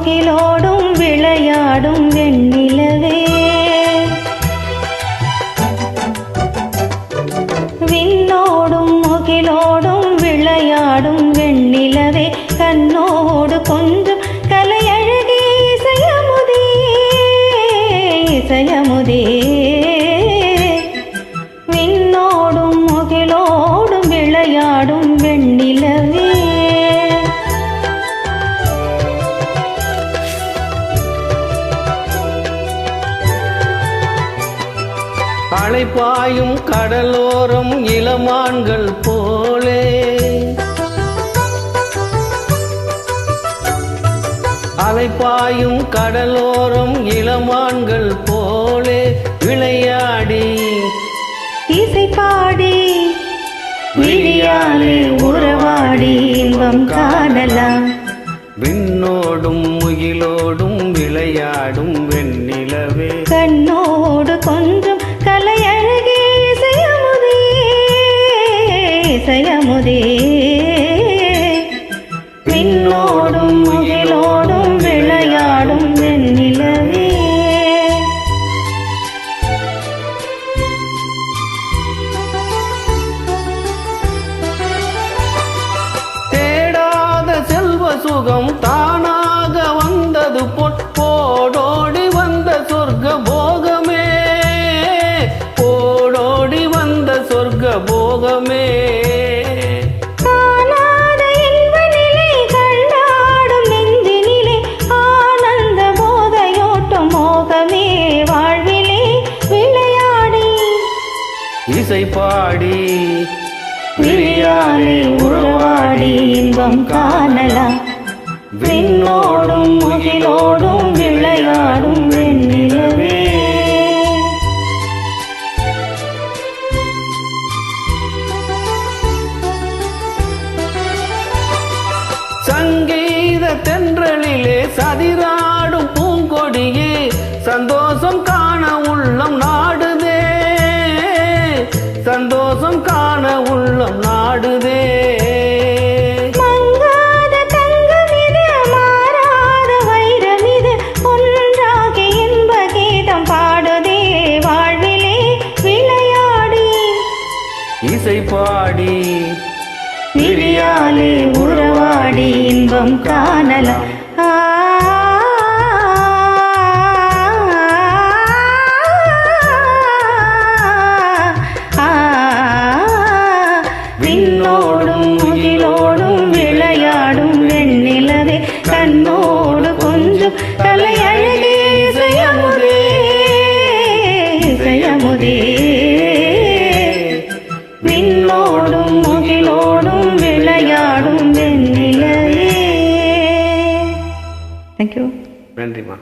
முகிலோடும் விளையாடும் வெண்ணிலவே விண்ணோடும் முகிலோடும் விளையாடும் வெண்ணிலவே கண்ணோடு கொஞ்சம் கலையழகே இசையமுதே இசையமுதே விண்ணோடும் முகிலோடும் விளையாடும் வெண்ணிலவே அலைப்பாயும் கடலோரம் இளமான்கள் போலே அலைப்பாயும் கடலோரம் இளமான்கள் போலே விளையாடி இசை பாடி விழியாலே உறவாடி இன்பம் காணலாம் விண்ணோடும் முகிலோடும் விளையாடும் வெண்ணிலவே கண்ணோடு கொஞ்சம் கலையழகே இசையமுதே இசையமுதே விண்ணோடும் முகிலோடும் விளையாடும் வெண்ணிலவே தேடாத செல்வ சுகம் தானாக வந்தது போடோடி வந்த சொர்க்க போகமே போடோடி வந்த சொர்க்க போகமே இசை பாடி விழியாலே உறவாடி இன்பம் காணலாம் விண்ணோடும் முகிலோடும் விளையாடும் வெண்ணிலவே சங்கீத தென்றலிலே சதிராடும் பூங்கொடியே சந்தோஷம் காண உள்ளம் நாடுதே சந்தோஷம் காண உள்ளம் நாடுதே மங்காத தங்கமிது மாறாத வைரமிது ஒன்றாகி இன்ப கீதம் பாடுதே வாழ்விலே விளையாடி இசை பாடி விழியாலே உறவாடி இன்பம் காணலாம் விண்ணோடும் முகிலோடும் விளையாடும் வெண்ணிலவே கண்ணோடு கொஞ்சம் கலையழகே இசையமுதே இசையமுதே விண்ணோடும் முகிலோடும் விளையாடும் வெண்ணிலவே. Thank you. நன்றிமா.